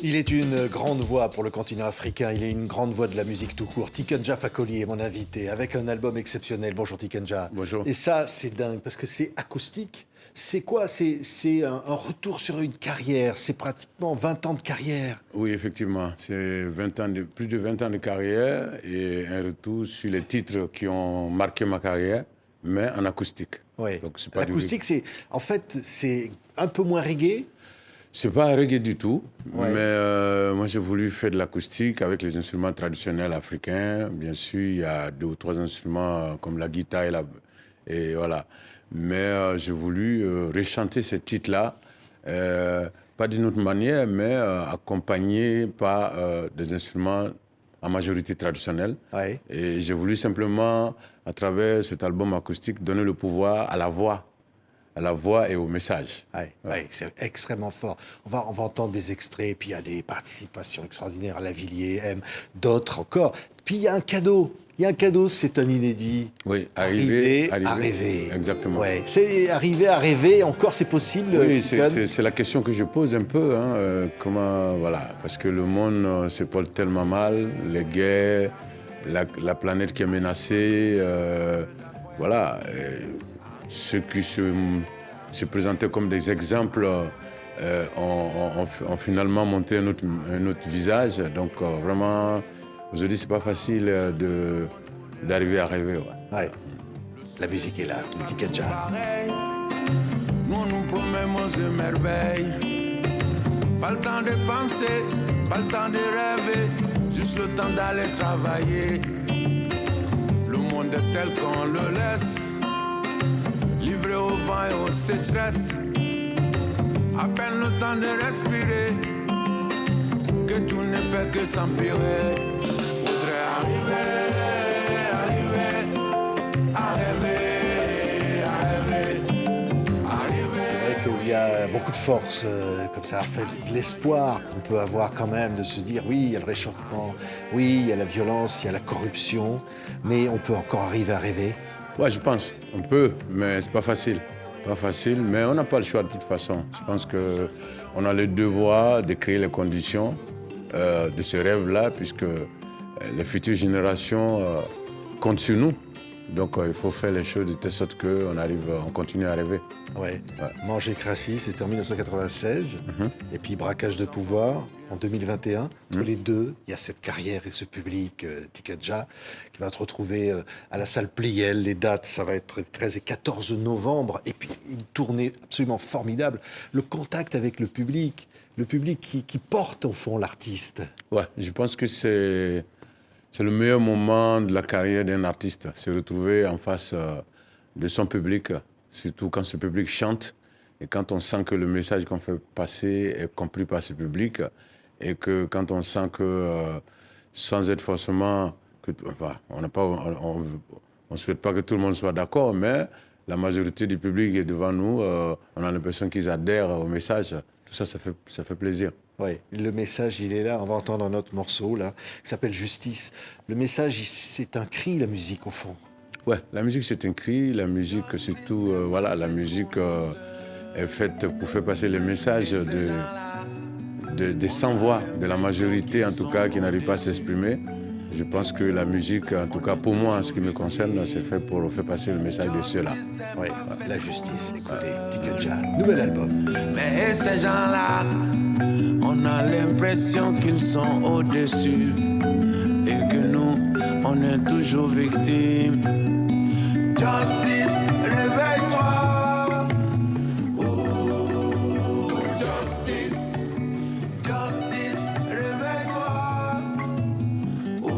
Il est une grande voix pour le continent africain, il est une grande voix de la musique tout court. Tiken Jah Fakoly est mon invité, avec un album exceptionnel. Bonjour Tiken Jah. Bonjour. Et ça, c'est dingue, parce que c'est acoustique. C'est quoi? C'est un retour sur une carrière, c'est pratiquement 20 ans de carrière. Oui, effectivement, c'est plus de 20 ans de carrière et un retour sur les titres qui ont marqué ma carrière, mais en acoustique. Ouais. Donc, c'est pas L'acoustique, c'est un peu moins reggae. C'est pas reggae du tout, Ouais. mais moi j'ai voulu faire de l'acoustique avec les instruments traditionnels africains. Bien sûr, il y a 2 ou 3 instruments comme la guitare et voilà. Mais j'ai voulu rechanter ces titres-là, pas d'une autre manière, mais accompagné par des instruments en majorité traditionnels. Ouais. Et j'ai voulu simplement, à travers cet album acoustique, donner le pouvoir à la voix et au message. Ouais, c'est extrêmement fort. On va entendre des extraits, puis il y a des participations extraordinaires à Lavilliers, M, d'autres encore. Puis il y a un cadeau. C'est un inédit. Oui, Arriver à rêver. Exactement. Ouais, c'est arriver à rêver, encore c'est possible. Oui, Tiken. c'est la question que je pose un peu. Comment, voilà, parce que le monde se porte tellement mal, les guerres, la planète qui est menacée, voilà. Ceux qui se présentaient comme des exemples ont finalement montré un autre visage. Donc vraiment, aujourd'hui, c'est pas facile d'arriver à rêver. Ouais. Ouais. La musique est là, Tiken Jah. Nous nous promettons de merveilles. Pas le temps de penser, pas le temps de rêver, juste le temps d'aller travailler. Le monde est tel qu'on le laisse, livré au vent et aux sécheresses. À peine le temps de respirer, que tout ne fait que s'empirer. Faudrait arriver à rêver, C'est vrai qu'il y a beaucoup de force, comme ça, fait de l'espoir qu'on peut avoir quand même, de se dire oui, il y a le réchauffement, oui, il y a la violence, il y a la corruption, mais on peut encore arriver à rêver. Ouais, je pense. On peut, mais c'est pas facile. Pas facile, mais on n'a pas le choix de toute façon. Je pense qu'on a le devoir de créer les conditions de ce rêve-là, puisque les futures générations comptent sur nous. Donc il faut faire les choses de telle sorte qu'on continue à rêver. Ouais. Manger Crassis, c'était en 1996, et puis Braquage de pouvoir en 2021. Tous les deux, il y a cette carrière et ce public, Tiken Jah, qui va te retrouver à la salle Pleyel. Les dates, ça va être 13 et 14 novembre, et puis une tournée absolument formidable. Le contact avec le public qui porte au fond l'artiste. Ouais, je pense que c'est le meilleur moment de la carrière d'un artiste, se retrouver en face de son public, surtout quand ce public chante et quand on sent que le message qu'on fait passer est compris par ce public et que quand on sent que, sans être forcément... Enfin, on ne souhaite pas que tout le monde soit d'accord, mais la majorité du public est devant nous, on a l'impression qu'ils adhèrent au message. Tout ça, ça fait plaisir. Oui, le message, il est là. On va entendre un autre morceau, là, qui s'appelle Justice. Le message, c'est un cri, la musique, au fond. Ouais, la musique, c'est un cri. La musique, surtout, voilà, la musique est faite pour faire passer les messages des sans-voix, de la majorité, en tout cas, qui n'arrive pas à s'exprimer. Je pense que la musique, en tout cas pour moi, en ce qui me concerne, c'est fait pour faire passer le message de ceux-là. Oui, la justice. Écoutez, Tiken Jah, nouvel album. Mais ces gens-là, on a l'impression qu'ils sont au-dessus et que nous, on est toujours victimes. Justice, réveille-toi. Oh, justice, justice, réveille-toi. Oh,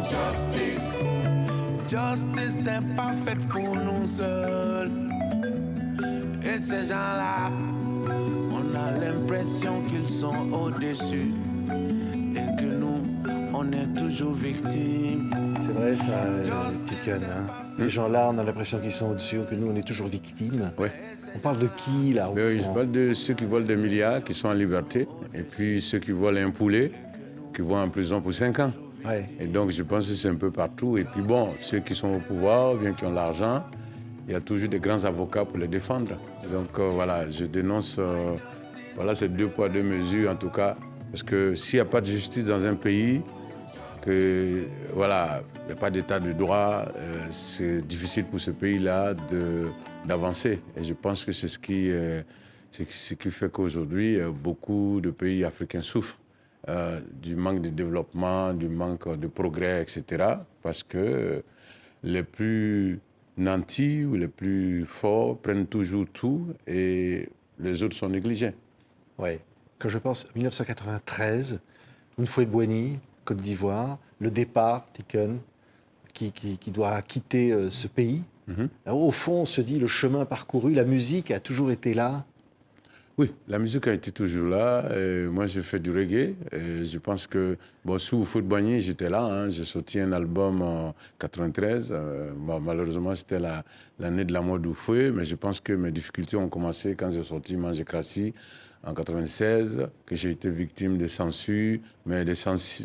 justice, justice n'est pas faite pour nous seuls. Et ces gens-là, on a l'impression qu'ils sont au-dessus et que nous, on est toujours victimes. C'est vrai, ça, Tiken. Les gens-là, on a l'impression qu'ils sont au-dessus, que nous, on est toujours victimes. Ouais. On parle de qui, là, au Mais oui, fond? je parle de ceux qui volent des milliards, qui sont en liberté, et puis ceux qui volent un poulet, qui vont en prison pour 5 ans. Ouais. Et donc, je pense que c'est un peu partout. Et puis bon, ceux qui sont au pouvoir, ou bien qui ont l'argent, il y a toujours des grands avocats pour les défendre. Donc voilà, je dénonce Voilà, c'est 2 poids, 2 mesures en tout cas. Parce que s'il n'y a pas de justice dans un pays, que voilà, il n'y a pas d'état de droit, c'est difficile pour ce pays-là d'avancer. Et je pense que c'est ce qui fait qu'aujourd'hui, beaucoup de pays africains souffrent du manque de développement, du manque de progrès, etc. Parce que les plus nantis ou les plus forts prennent toujours tout et les autres sont négligés. Oui. Quand je pense 1993, Houphouët-Boigny, Côte d'Ivoire, le départ, Tiken, qui doit quitter ce pays. Alors, au fond, on se dit, le chemin parcouru, la musique a toujours été là. Oui, la musique a été toujours là. Moi, j'ai fait du reggae. Et je pense que, bon, sous Houphouët-Boigny, j'étais là. Hein. J'ai sorti un album en 93. Bon, malheureusement, c'était l'année de la mort d'Oufoué. Mais je pense que mes difficultés ont commencé quand j'ai sorti Manger Crassi en 96, que j'ai été victime de censure, mais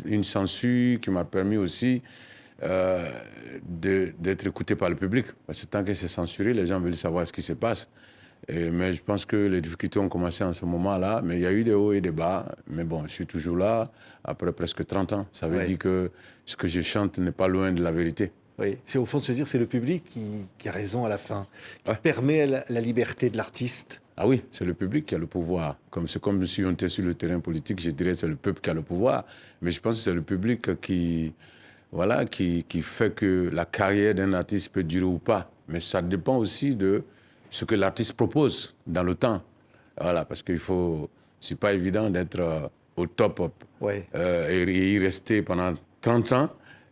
une censure qui m'a permis aussi d'être écouté par le public. Parce que tant que c'est censuré, les gens veulent savoir ce qui se passe. Mais je pense que les difficultés ont commencé en ce moment-là, mais il y a eu des hauts et des bas. Mais bon, je suis toujours là, après presque 30 ans. Ça veut dire que ce que je chante n'est pas loin de la vérité. Oui, c'est au fond de se dire c'est le public qui a raison à la fin, qui permet la liberté de l'artiste. Ah oui, c'est le public qui a le pouvoir. C'est comme si on était sur le terrain politique, je dirais que c'est le peuple qui a le pouvoir. Mais je pense que c'est le public qui fait que la carrière d'un artiste peut durer ou pas. Mais ça dépend aussi de ce que l'artiste propose dans le temps. Voilà, parce c'est pas évident d'être au top et y rester pendant 30 ans.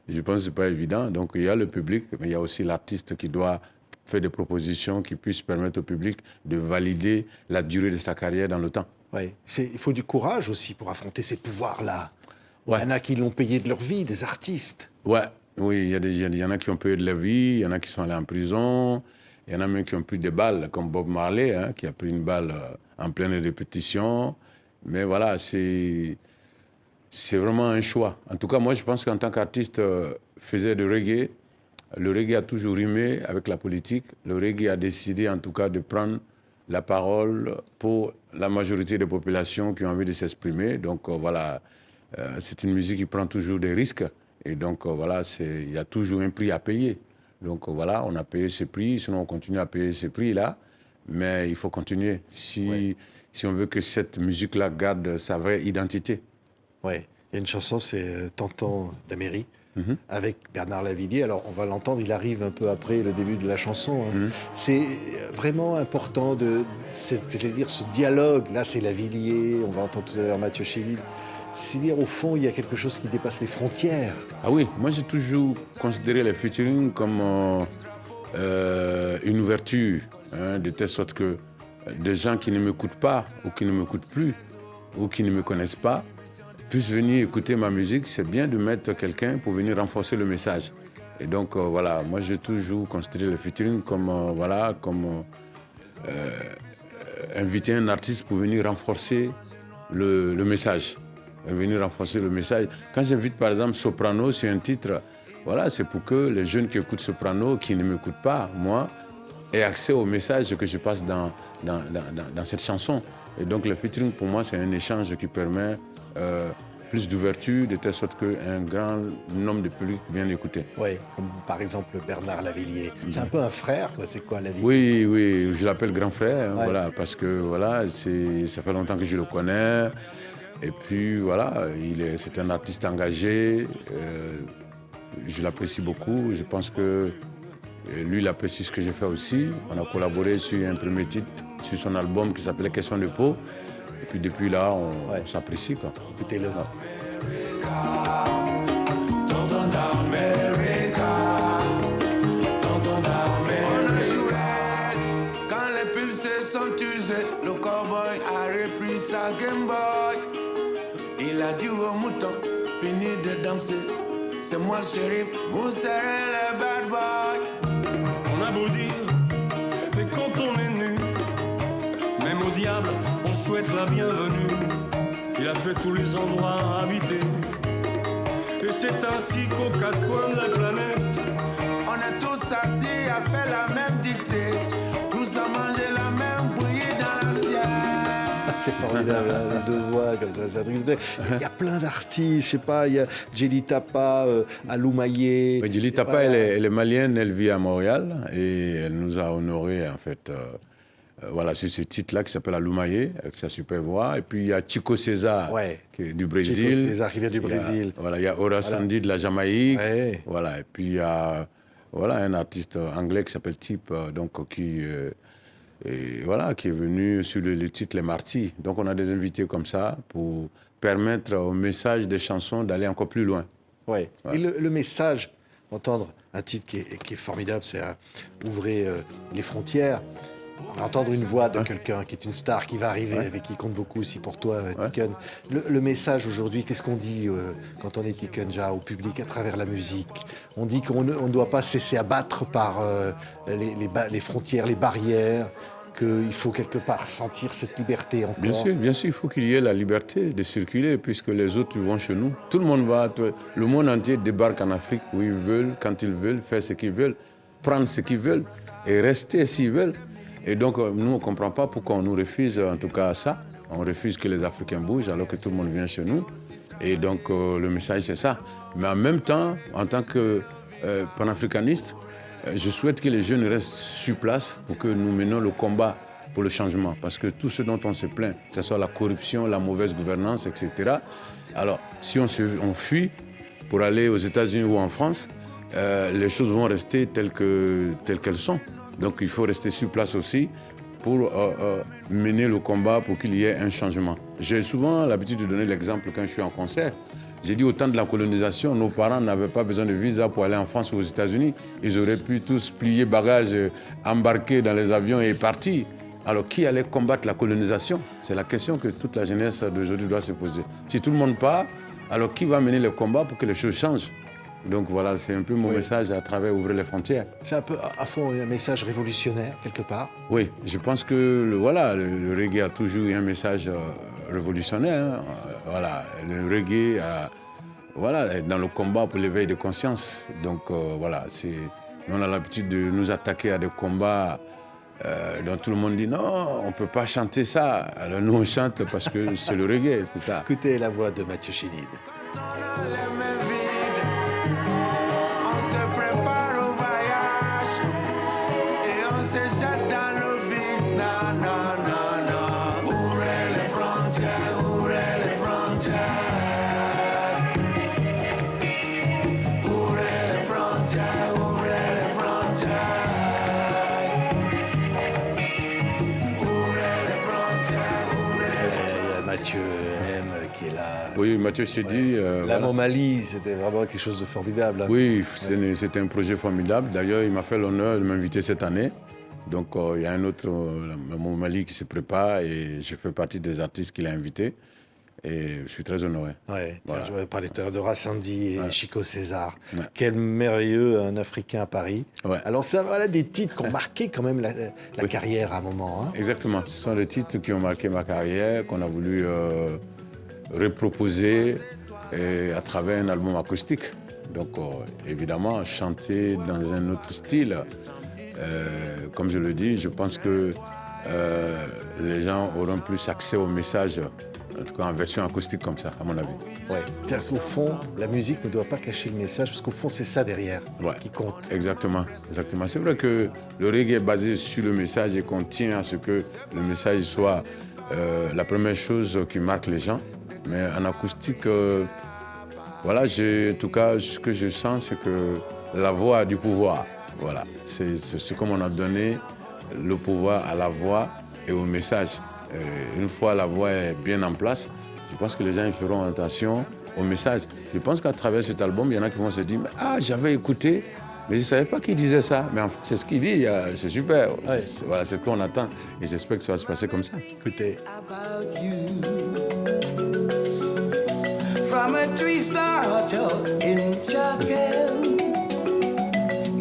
Je pense que c'est pas évident. Donc il y a le public, mais il y a aussi l'artiste qui doit faire des propositions qui puissent permettre au public de valider la durée de sa carrière dans le temps. Oui, il faut du courage aussi pour affronter ces pouvoirs-là. Ouais. Il y en a qui l'ont payé de leur vie, des artistes. Ouais, oui, il y en a qui ont payé de leur vie, il y en a qui sont allés en prison, il y en a même qui ont pris des balles, comme Bob Marley, hein, qui a pris une balle en pleine répétition. Mais voilà, c'est vraiment un choix. En tout cas, moi, je pense qu'en tant qu'artiste, faisais du reggae. Le reggae a toujours rimé avec la politique. Le reggae a décidé, en tout cas, de prendre la parole pour la majorité des populations qui ont envie de s'exprimer. Donc, voilà, c'est une musique qui prend toujours des risques. Et donc, voilà, il y a toujours un prix à payer. Donc, voilà, on a payé ce prix. Sinon, on continue à payer ce prix-là. Mais il faut continuer si on veut que cette musique-là garde sa vraie identité. Oui, il y a une chanson, c'est Tonton d'Amérique, avec Bernard Lavilliers. Alors, on va l'entendre, il arrive un peu après le début de la chanson. Hein. C'est vraiment important ce dialogue. Là, c'est Lavilliers, on va entendre tout à l'heure Mathieu Chédid. C'est dire, au fond, il y a quelque chose qui dépasse les frontières. Ah oui, moi, j'ai toujours considéré les featuring comme une ouverture, hein, de telle sorte que des gens qui ne m'écoutent pas, ou qui ne m'écoutent plus, ou qui ne me connaissent pas, puissent venir écouter ma musique. C'est bien de mettre quelqu'un pour venir renforcer le message. Et donc, voilà, moi, j'ai toujours considéré le featuring comme, inviter un artiste pour venir renforcer le message. Venir renforcer le message. Quand j'invite, par exemple, Soprano sur un titre, voilà, c'est pour que les jeunes qui écoutent Soprano, qui ne m'écoutent pas, moi, aient accès au message que je passe dans cette chanson. Et donc, le featuring, pour moi, c'est un échange qui permet plus d'ouverture, de telle sorte qu'un grand nombre de public viennent écouter. Oui, comme par exemple Bernard Lavilliers. C'est un peu un frère, quoi. C'est quoi Lavilliers? Oui, je l'appelle grand frère, hein, voilà, parce que voilà, ça fait longtemps que je le connais. Et puis voilà, c'est un artiste engagé. Je l'apprécie beaucoup. Je pense que lui, il apprécie ce que j'ai fait aussi. On a collaboré sur un premier titre, sur son album qui s'appelait Question de peau. Et puis depuis là, on s'apprécie, quoi. Écoutez-le. Quand les pulsés sont usés, le cowboy a repris sa Game Boy. Il a dit aux moutons, fini de danser. C'est moi le shérif, vous serez les bad boys. On a beau dire, mais quand on est né, même au diable, on souhaite la bienvenue. Il a fait tous les endroits habités. Et c'est ainsi qu'aux quatre coins de la planète, on est tous assis à faire la même dictée. Tous à manger la même bouillie dans l'assiette. c'est formidable, hein, les deux voix comme ça, c'est un truc de... Il y a plein d'artistes, je sais pas, il y a Djely Tapa, Alou Maillé. Oui, Djely Tapa, elle est malienne, elle vit à Montréal et elle nous a honorés en fait. Voilà, sur ce titre-là qui s'appelle Alou Maillé, avec sa super voix. Et puis il y a Chico César qui est du Brésil. Chico César qui vient du Brésil. Voilà, il y a Ora Sandy de la Jamaïque. Ouais. Voilà, et puis il y a un artiste anglais qui s'appelle Tip, donc qui est venu sur le titre Les Martyrs. Donc on a des invités comme ça pour permettre au message des chansons d'aller encore plus loin. Ouais. Et le message, entendre un titre qui est formidable, c'est Ouvrez les frontières. On va entendre une voix de quelqu'un qui est une star, qui va arriver, avec qui compte beaucoup aussi pour toi, Tiken. Le message aujourd'hui, qu'est-ce qu'on dit quand on est Tikenja au public à travers la musique? On dit qu'on ne doit pas se laisser abattre par les frontières, les barrières, qu'il faut quelque part sentir cette liberté encore. Bien sûr, il faut qu'il y ait la liberté de circuler, puisque les autres vont chez nous. Tout le monde le monde entier débarque en Afrique où ils veulent, quand ils veulent, faire ce qu'ils veulent, prendre ce qu'ils veulent et rester s'ils veulent. Et donc, nous, on ne comprend pas pourquoi on nous refuse, en tout cas, ça. On refuse que les Africains bougent alors que tout le monde vient chez nous. Et donc, le message, c'est ça. Mais en même temps, en tant que panafricaniste, je souhaite que les jeunes restent sur place pour que nous menions le combat pour le changement. Parce que tout ce dont on se plaint, que ce soit la corruption, la mauvaise gouvernance, etc. Alors, si on fuit pour aller aux États-Unis ou en France, les choses vont rester telles qu'elles sont. Donc il faut rester sur place aussi pour mener le combat pour qu'il y ait un changement. J'ai souvent l'habitude de donner l'exemple quand je suis en concert. J'ai dit au temps de la colonisation, nos parents n'avaient pas besoin de visa pour aller en France ou aux États-Unis. Ils auraient pu tous plier bagages, embarquer dans les avions et partir. Alors qui allait combattre la colonisation? C'est la question que toute la jeunesse d'aujourd'hui doit se poser. Si tout le monde part, alors qui va mener le combat pour que les choses changent? Donc voilà, c'est un peu mon message à travers Ouvrir les frontières. C'est un peu, à fond, un message révolutionnaire, quelque part. Oui, je pense que le reggae a toujours eu un message révolutionnaire. Hein. Voilà, le reggae est dans le combat pour l'éveil de conscience. Donc on a l'habitude de nous attaquer à des combats dont tout le monde dit non, on ne peut pas chanter ça. Alors nous, on chante parce que c'est le reggae, c'est ça. Écoutez la voix de Mathieu Chédid. Mathieu M qui est là. Oui, Mathieu Chédid. La Momalie, c'était vraiment quelque chose de formidable. Hein. Oui, c'était un projet formidable. D'ailleurs, il m'a fait l'honneur de m'inviter cette année. Donc, il y a un autre, la Momalie, qui se prépare et je fais partie des artistes qu'il a invités. Et je suis très honoré. Ouais, voilà. Je vais parler tout à l'heure de Rassandi et Chico César. Ouais. Quel merveilleux un Africain à Paris. Ouais. Alors, ça, voilà des titres qui ont marqué quand même la carrière à un moment. Hein. Exactement. Ce sont des titres qui ont marqué ma carrière, qu'on a voulu reproposer à travers un album acoustique. Donc, évidemment, chanter dans un autre style. Comme je le dis, je pense que les gens auront plus accès au message. En tout cas, en version acoustique comme ça, à mon avis. Ouais. C'est-à-dire qu'au fond, la musique ne doit pas cacher le message, parce qu'au fond, c'est ça derrière qui compte. Exactement. C'est vrai que le reggae est basé sur le message et qu'on tient à ce que le message soit la première chose qui marque les gens. Mais en acoustique, en tout cas, ce que je sens, c'est que la voix a du pouvoir. Voilà. C'est comme on a donné le pouvoir à la voix et au message. Une fois la voix est bien en place, je pense que les gens feront attention au message. Je pense qu'à travers cet album, il y en a qui vont se dire « Ah, j'avais écouté, mais je ne savais pas qu'il disait ça. » Mais en fait, c'est ce qu'il dit, c'est super. Ouais. Voilà, c'est ce qu'on attend. Et j'espère que ça va se passer comme ça. Écoutez. From a three-star hotel in Chatham,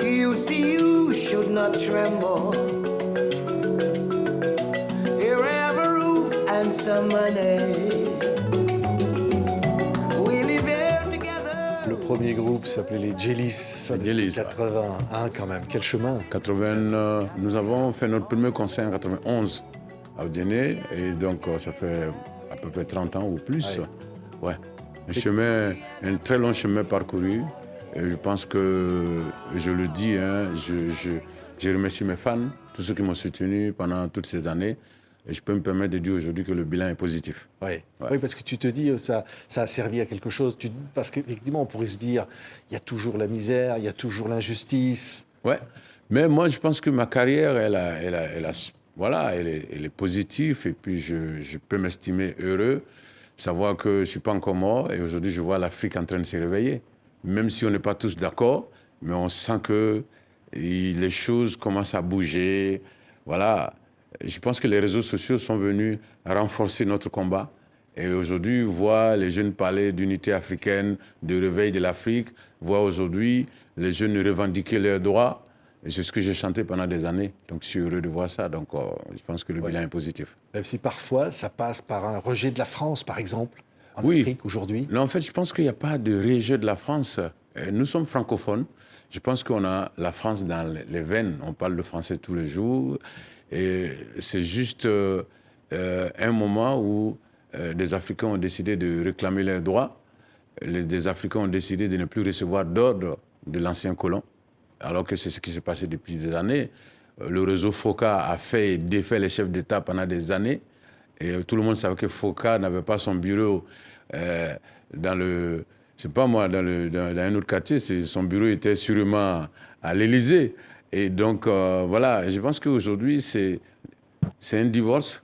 you see you should not tremble. Le premier groupe s'appelait les Djellys, 81 quand même. Quel chemin. 80, nous avons fait notre premier concert en 91. à Odiéné. Et donc, ça fait à peu près 30 ans ou plus. Ouais. Un très long chemin parcouru. Et je pense que, je le dis, hein, je remercie mes fans, tous ceux qui m'ont soutenu pendant toutes ces années. Et je peux me permettre de dire aujourd'hui que le bilan est positif. Ouais. Oui, parce que tu te dis, ça a servi à quelque chose. Parce qu'effectivement, on pourrait se dire, il y a toujours la misère, il y a toujours l'injustice. Ouais. Mais moi, je pense que ma carrière, elle est positive. Et puis, je peux m'estimer heureux, savoir que je ne suis pas encore mort. Et aujourd'hui, je vois l'Afrique en train de se réveiller. Même si on n'est pas tous d'accord, mais on sent que les choses commencent à bouger. Voilà. Je pense que les réseaux sociaux sont venus renforcer notre combat. Et aujourd'hui, voir les jeunes parler d'unité africaine, de réveil de l'Afrique, voir aujourd'hui les jeunes revendiquer leurs droits. Et c'est ce que j'ai chanté pendant des années. Donc, je suis heureux de voir ça. Donc, je pense que le bilan est positif. Même si parfois, ça passe par un rejet de la France, par exemple, en Oui. Afrique aujourd'hui. Non, en fait, je pense qu'il n'y a pas de rejet de la France. Nous sommes francophones. Je pense qu'on a la France dans les veines. On parle le français tous les jours. Et c'est juste un moment où des Africains ont décidé de réclamer leurs droits. Des Africains ont décidé de ne plus recevoir d'ordre de l'ancien colon, alors que c'est ce qui s'est passé depuis des années. Le réseau FOCA a fait et défait les chefs d'État pendant des années. Et tout le monde savait que FOCA n'avait pas son bureau dans le... C'est pas moi, dans un autre quartier. Son bureau était sûrement à l'Élysée. Et donc, voilà, je pense qu'aujourd'hui, c'est un divorce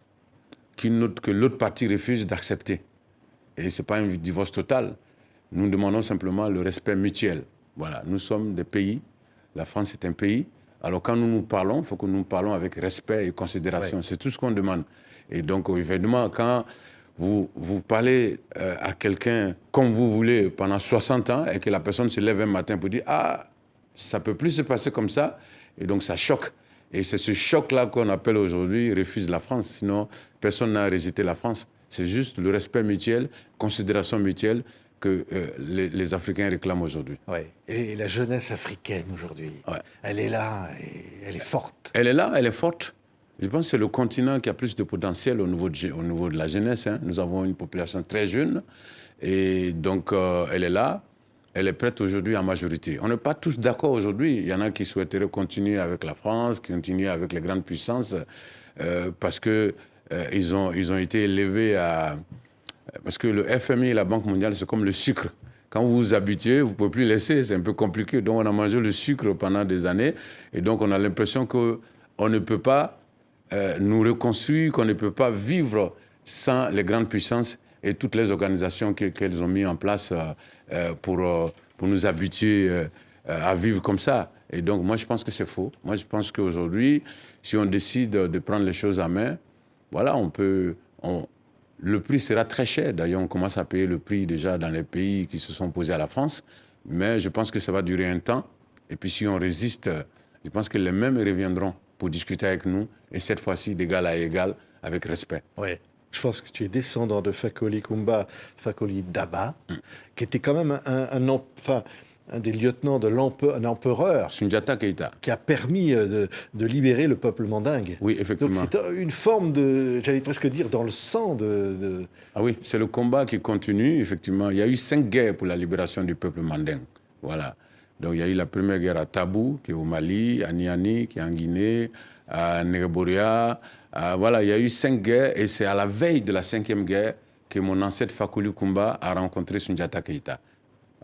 que l'autre partie refuse d'accepter. Et ce n'est pas un divorce total. Nous demandons simplement le respect mutuel. Voilà, nous sommes des pays. La France est un pays. Alors, quand nous parlons, il faut que nous parlons avec respect et considération. Ouais. C'est tout ce qu'on demande. Et donc, évidemment, quand vous parlez à quelqu'un comme vous voulez pendant 60 ans et que la personne se lève un matin pour dire « Ah, ça ne peut plus se passer comme ça », et donc ça choque. Et c'est ce choc-là qu'on appelle aujourd'hui « refuse la France ». Sinon, personne n'a rejeté la France. C'est juste le respect mutuel, considération mutuelle que les Africains réclament aujourd'hui. Ouais. Et la jeunesse africaine aujourd'hui, elle est là et elle est forte. Elle est là, elle est forte. Je pense que c'est le continent qui a plus de potentiel au niveau de la jeunesse. Hein. Nous avons une population très jeune et donc elle est là. Elle est prête aujourd'hui en majorité. On n'est pas tous d'accord aujourd'hui. Il y en a qui souhaiteraient continuer avec la France, continuer avec les grandes puissances parce qu'ils ont été élevés à... Parce que le FMI et la Banque mondiale, c'est comme le sucre. Quand vous vous habituez, vous ne pouvez plus laisser, c'est un peu compliqué. Donc on a mangé le sucre pendant des années et donc on a l'impression qu'on ne peut pas nous reconstruire, qu'on ne peut pas vivre sans les grandes puissances et toutes les organisations qu'elles ont mis en place pour nous habituer à vivre comme ça. Et donc moi je pense que c'est faux. Moi je pense qu'aujourd'hui, si on décide de prendre les choses en main, voilà, le prix sera très cher. D'ailleurs, on commence à payer le prix déjà dans les pays qui se sont opposés à la France. Mais je pense que ça va durer un temps. Et puis si on résiste, je pense que les mêmes reviendront pour discuter avec nous. Et cette fois-ci, d'égal à égal, avec respect. Oui. Je pense que tu es descendant de Fakoli Kumba, Fakoli Daba, qui était quand même un des lieutenants de l'empereur. Sundiata Keïta. Qui a permis de libérer le peuple mandingue. Oui, effectivement. Donc c'est une forme de, j'allais presque dire, dans le sang de... Ah oui, c'est le combat qui continue, effectivement. Il y a eu 5 guerres pour la libération du peuple mandingue. Voilà. Donc il y a eu la première guerre à Tabou, qui est au Mali, à Niani, qui est en Guinée, à Néreboria. Voilà, il y a eu 5 guerres et c'est à la veille de la 5e guerre que mon ancêtre Fakoli Kumba a rencontré Sundiata Keïta.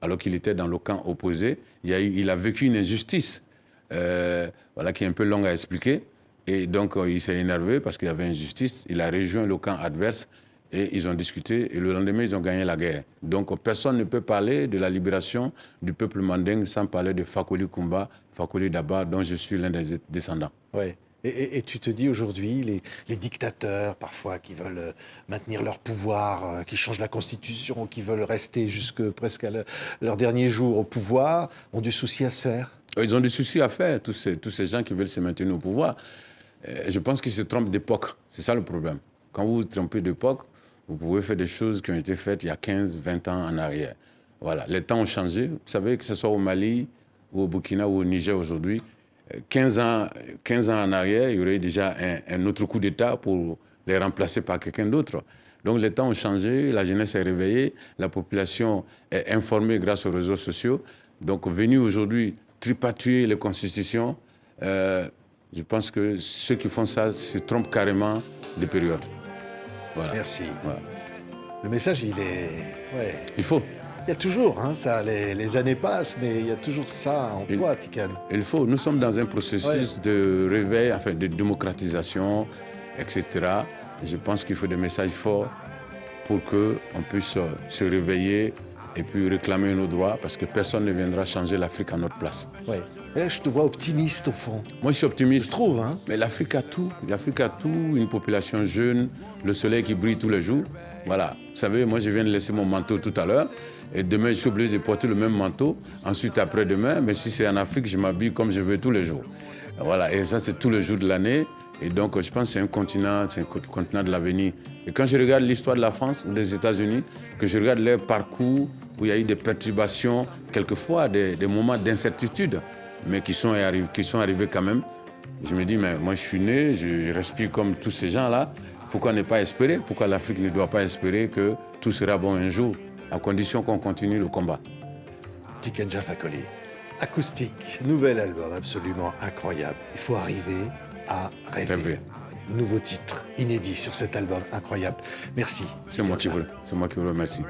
Alors qu'il était dans le camp opposé, il a vécu une injustice voilà, qui est un peu longue à expliquer. Et donc, il s'est énervé parce qu'il y avait injustice. Il a rejoint le camp adverse et ils ont discuté. Et le lendemain, ils ont gagné la guerre. Donc, personne ne peut parler de la libération du peuple mandingue sans parler de Fakoli Kumba, Fakoli Daba, dont je suis l'un des descendants. Oui. Et tu te dis aujourd'hui, les dictateurs, parfois, qui veulent maintenir leur pouvoir, qui changent la Constitution, qui veulent rester presque à leur dernier jour au pouvoir, ont du souci à se faire? Ils ont du souci à faire, tous ces gens qui veulent se maintenir au pouvoir. Je pense qu'ils se trompent d'époque. C'est ça le problème. Quand vous vous trompez d'époque, vous pouvez faire des choses qui ont été faites il y a 15, 20 ans en arrière. Voilà. Les temps ont changé. Vous savez, que ce soit au Mali, ou au Burkina, ou au Niger aujourd'hui, 15 ans en arrière, il y aurait déjà un autre coup d'État pour les remplacer par quelqu'un d'autre. Donc les temps ont changé, la jeunesse est réveillée, la population est informée grâce aux réseaux sociaux. Donc venir aujourd'hui tripatuer les constitutions, je pense que ceux qui font ça se trompent carrément de période. Voilà. Merci. Voilà. Le message, il est... Ouais. Il faut. Il y a toujours, hein, ça, les années passent, mais il y a toujours ça en toi, Tiken. Il faut. Nous sommes dans un processus de réveil, enfin de démocratisation, etc. Je pense qu'il faut des messages forts pour qu'on puisse se réveiller et puis réclamer nos droits, parce que personne ne viendra changer l'Afrique à notre place. Ouais. Et là, je te vois optimiste, au fond. Moi, je suis optimiste. Je trouve, hein. Mais l'Afrique a tout. L'Afrique a tout. Une population jeune, le soleil qui brille tous les jours. Voilà. Vous savez, moi, je viens de laisser mon manteau tout à l'heure. Et demain, je suis obligé de porter le même manteau. Ensuite, après-demain, mais si c'est en Afrique, je m'habille comme je veux tous les jours. Voilà. Et ça, c'est tous les jours de l'année. Et donc, je pense que c'est un continent de l'avenir. Et quand je regarde l'histoire de la France ou des États-Unis, que je regarde leur parcours, où il y a eu des perturbations, quelquefois des moments d'incertitude, mais qui sont arrivés quand même. Je me dis, mais moi je suis né, je respire comme tous ces gens-là. Pourquoi ne pas espérer? Pourquoi l'Afrique ne doit pas espérer que tout sera bon un jour, à condition qu'on continue le combat? Tiken Jah Fakoly, acoustique, nouvel album absolument incroyable. Il faut arriver à rêver. Nouveau titre inédit sur cet album incroyable. Merci. C'est moi qui vous remercie.